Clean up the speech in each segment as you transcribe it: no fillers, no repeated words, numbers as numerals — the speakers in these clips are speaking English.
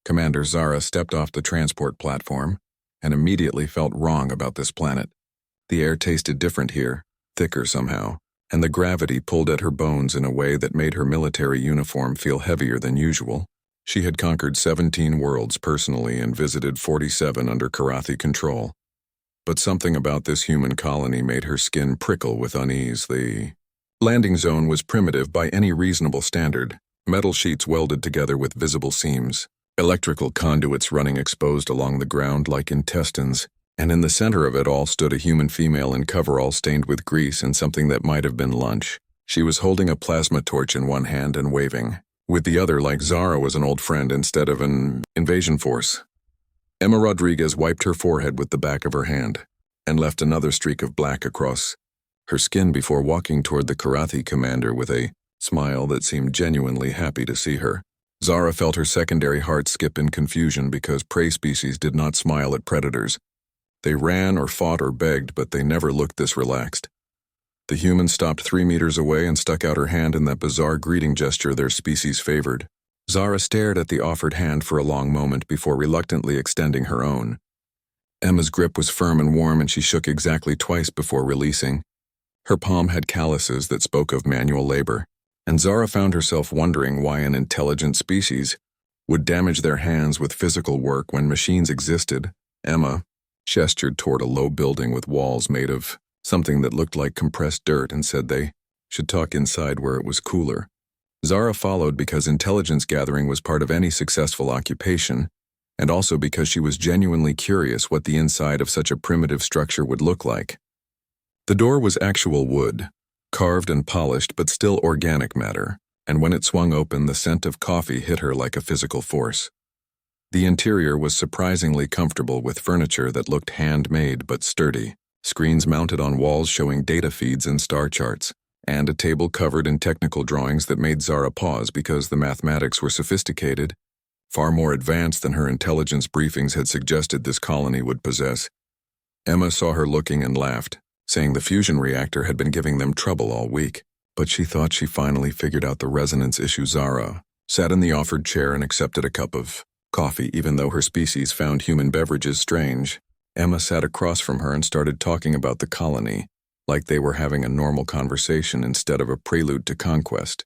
Commander Zara stepped off the transport platform and immediately felt wrong about this planet. The air tasted different here, thicker somehow, and the gravity pulled at her bones in a way that made her military uniform feel heavier than usual. She had conquered 17 worlds personally and visited 47 under Karathi control. But something about this human colony made her skin prickle with unease. The landing zone was primitive by any reasonable standard, metal sheets welded together with visible seams, electrical conduits running exposed along the ground like intestines, and in the center of it all stood a human female in coveralls stained with grease and something that might have been lunch. She was holding a plasma torch in one hand and waving, with the other like Zara was an old friend instead of an invasion force. Emma Rodriguez wiped her forehead with the back of her hand and left another streak of black across her skin before walking toward the Karathi commander with a smile that seemed genuinely happy to see her. Zara felt her secondary heart skip in confusion because prey species did not smile at predators. They ran or fought or begged, but they never looked this relaxed. The human stopped 3 meters away and stuck out her hand in that bizarre greeting gesture their species favored. Zara stared at the offered hand for a long moment before reluctantly extending her own. Emma's grip was firm and warm, and she shook exactly twice before releasing. Her palm had calluses that spoke of manual labor, and Zara found herself wondering why an intelligent species would damage their hands with physical work when machines existed. Emma gestured toward a low building with walls made of something that looked like compressed dirt and said they should talk inside where it was cooler. Zara followed because intelligence gathering was part of any successful occupation, and also because she was genuinely curious what the inside of such a primitive structure would look like. The door was actual wood, carved and polished but still organic matter, and when it swung open, the scent of coffee hit her like a physical force. The interior was surprisingly comfortable with furniture that looked handmade but sturdy, screens mounted on walls showing data feeds and star charts, and a table covered in technical drawings that made Zara pause because the mathematics were sophisticated, far more advanced than her intelligence briefings had suggested this colony would possess. Emma saw her looking and laughed, saying the fusion reactor had been giving them trouble all week, but she thought she finally figured out the resonance issue. Zara sat in the offered chair and accepted a cup of coffee even though her species found human beverages strange. Emma sat across from her and started talking about the colony, like they were having a normal conversation instead of a prelude to conquest.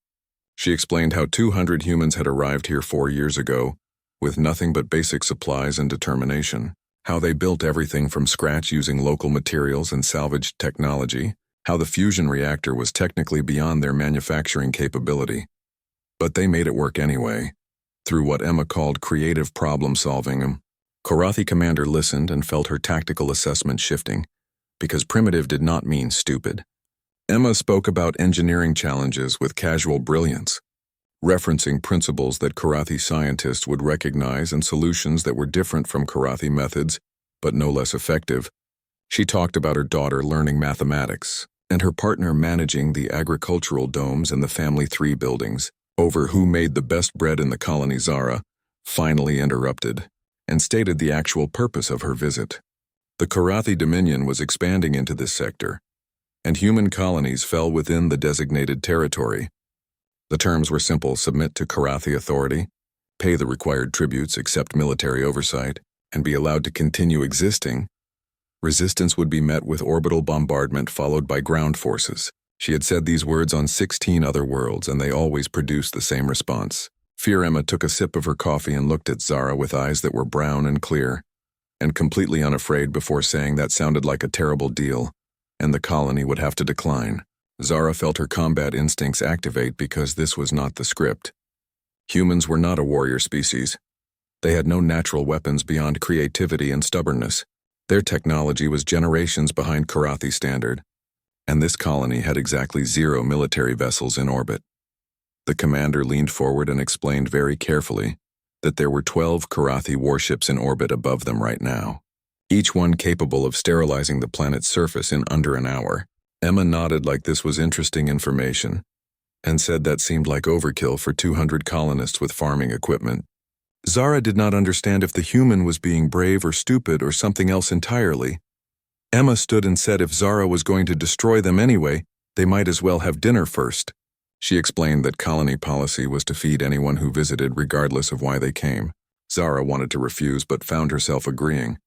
She explained how 200 humans had arrived here 4 years ago, with nothing but basic supplies and determination, how they built everything from scratch using local materials and salvaged technology, how the fusion reactor was technically beyond their manufacturing capability. But they made it work anyway, through what Emma called creative problem-solving. Karathi commander listened and felt her tactical assessment shifting, because primitive did not mean stupid. Emma spoke about engineering challenges with casual brilliance, referencing principles that Karathi scientists would recognize and solutions that were different from Karathi methods, but no less effective. She talked about her daughter learning mathematics, and her partner managing the agricultural domes and the Family 3 buildings, over who made the best bread in the colony. Zara finally interrupted, and stated the actual purpose of her visit. The Karathi Dominion was expanding into this sector, and human colonies fell within the designated territory. The terms were simple: submit to Karathi authority, pay the required tributes, accept military oversight, and be allowed to continue existing. Resistance would be met with orbital bombardment followed by ground forces. She had said these words on 16 other worlds, and they always produced the same response. Fear. Emma took a sip of her coffee and looked at Zara with eyes that were brown and clear, and completely unafraid before saying that sounded like a terrible deal, and the colony would have to decline. Zara felt her combat instincts activate because this was not the script. Humans were not a warrior species. They had no natural weapons beyond creativity and stubbornness. Their technology was generations behind Karathi standard, and this colony had exactly 0 military vessels in orbit. The commander leaned forward and explained very carefully that there were 12 Karathi warships in orbit above them right now, each one capable of sterilizing the planet's surface in under an hour. Emma nodded like this was interesting information, and said that seemed like overkill for 200 colonists with farming equipment. Zara did not understand if the human was being brave or stupid or something else entirely. Emma stood and said if Zara was going to destroy them anyway, they might as well have dinner first. She explained that colony policy was to feed anyone who visited regardless of why they came. Zara wanted to refuse but found herself agreeing,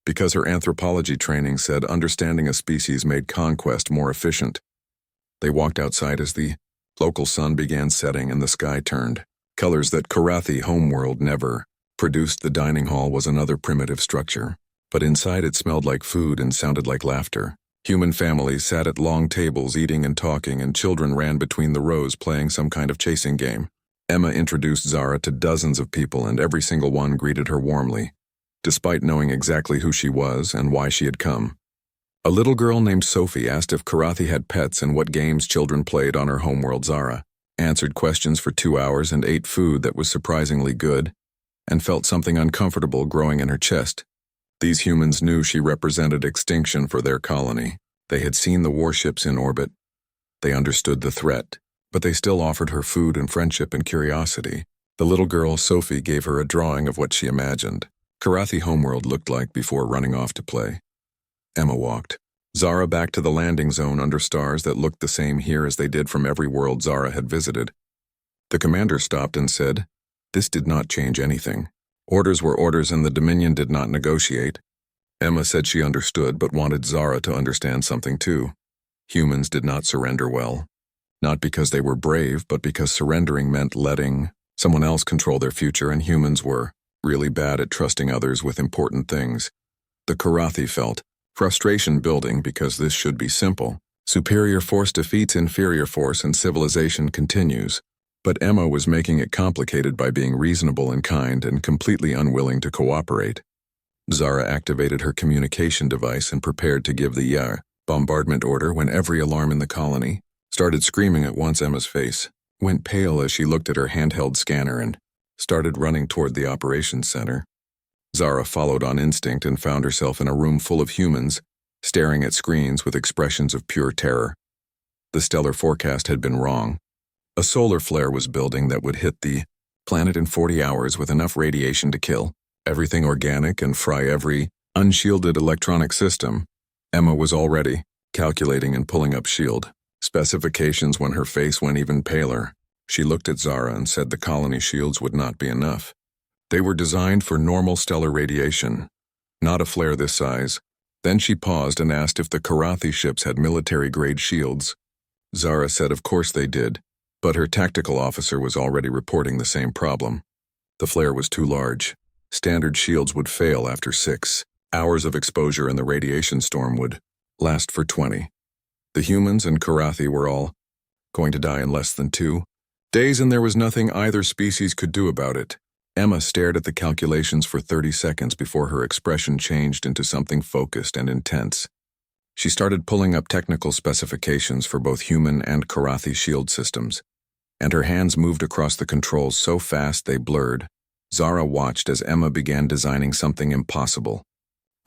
because her anthropology training said understanding a species made conquest more efficient. They walked outside as the local sun began setting and the sky turned. Colors that Karathi homeworld never produced. The dining hall was another primitive structure, but inside it smelled like food and sounded like laughter. Human families sat at long tables eating and talking, and children ran between the rows playing some kind of chasing game. Emma introduced Zara to dozens of people, and every single one greeted her warmly, despite knowing exactly who she was and why she had come. A little girl named Sophie asked if Karathi had pets and what games children played on her homeworld. Zara answered questions for 2 hours and ate food that was surprisingly good, and felt something uncomfortable growing in her chest. These humans knew she represented extinction for their colony. They had seen the warships in orbit. They understood the threat, but they still offered her food and friendship and curiosity. The little girl, Sophie, gave her a drawing of what she imagined Karathi homeworld looked like before running off to play. Emma walked Zara back to the landing zone under stars that looked the same here as they did from every world Zara had visited. The commander stopped and said, "This did not change anything. Orders were orders and the Dominion did not negotiate." Emma said she understood but wanted Zara to understand something too. Humans did not surrender well. Not because they were brave, but because surrendering meant letting someone else control their future, and humans were really bad at trusting others with important things. The Karathi felt frustration building because this should be simple. Superior force defeats inferior force and civilization continues. But Emma was making it complicated by being reasonable and kind and completely unwilling to cooperate. Zara activated her communication device and prepared to give the bombardment order when every alarm in the colony started screaming at once. Emma's face went pale as she looked at her handheld scanner and started running toward the operations center. Zara followed on instinct and found herself in a room full of humans, staring at screens with expressions of pure terror. The stellar forecast had been wrong. A solar flare was building that would hit the planet in 40 hours with enough radiation to kill everything organic and fry every unshielded electronic system. Emma was already calculating and pulling up shield specifications when her face went even paler. She looked at Zara and said the colony shields would not be enough. They were designed for normal stellar radiation, not a flare this size. Then she paused and asked if the Karathi ships had military-grade shields. Zara said of course they did, but her tactical officer was already reporting the same problem. The flare was too large. Standard shields would fail after 6 hours of exposure, and the radiation storm would last for 20. The humans and Karathi were all going to die in less than 2 days, and there was nothing either species could do about it. Emma stared at the calculations for 30 seconds before her expression changed into something focused and intense. She started pulling up technical specifications for both human and Karathi shield systems, and her hands moved across the controls so fast they blurred. Zara watched as Emma began designing something impossible.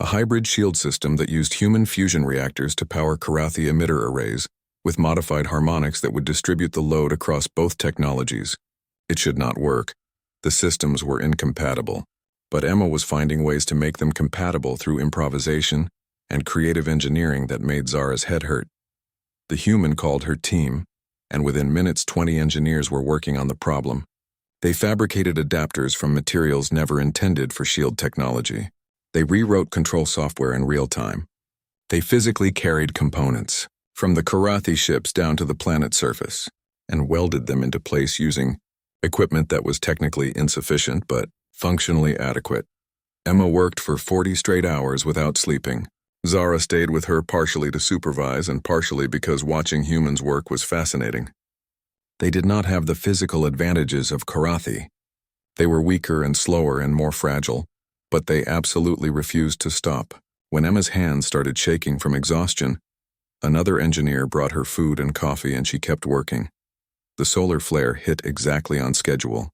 A hybrid shield system that used human fusion reactors to power Karathi emitter arrays, with modified harmonics that would distribute the load across both technologies. It should not work. The systems were incompatible, but Emma was finding ways to make them compatible through improvisation and creative engineering that made Zara's head hurt. The human called her team, and within minutes 20 engineers were working on the problem. They fabricated adapters from materials never intended for shield technology. They rewrote control software in real time. They physically carried components from the Karathi ships down to the planet's surface and welded them into place using equipment that was technically insufficient but functionally adequate. Emma worked for 40 straight hours without sleeping. Zara stayed with her partially to supervise and partially because watching humans work was fascinating. They did not have the physical advantages of Karathi. They were weaker and slower and more fragile, but they absolutely refused to stop. When Emma's hands started shaking from exhaustion, another engineer brought her food and coffee and she kept working. The solar flare hit exactly on schedule.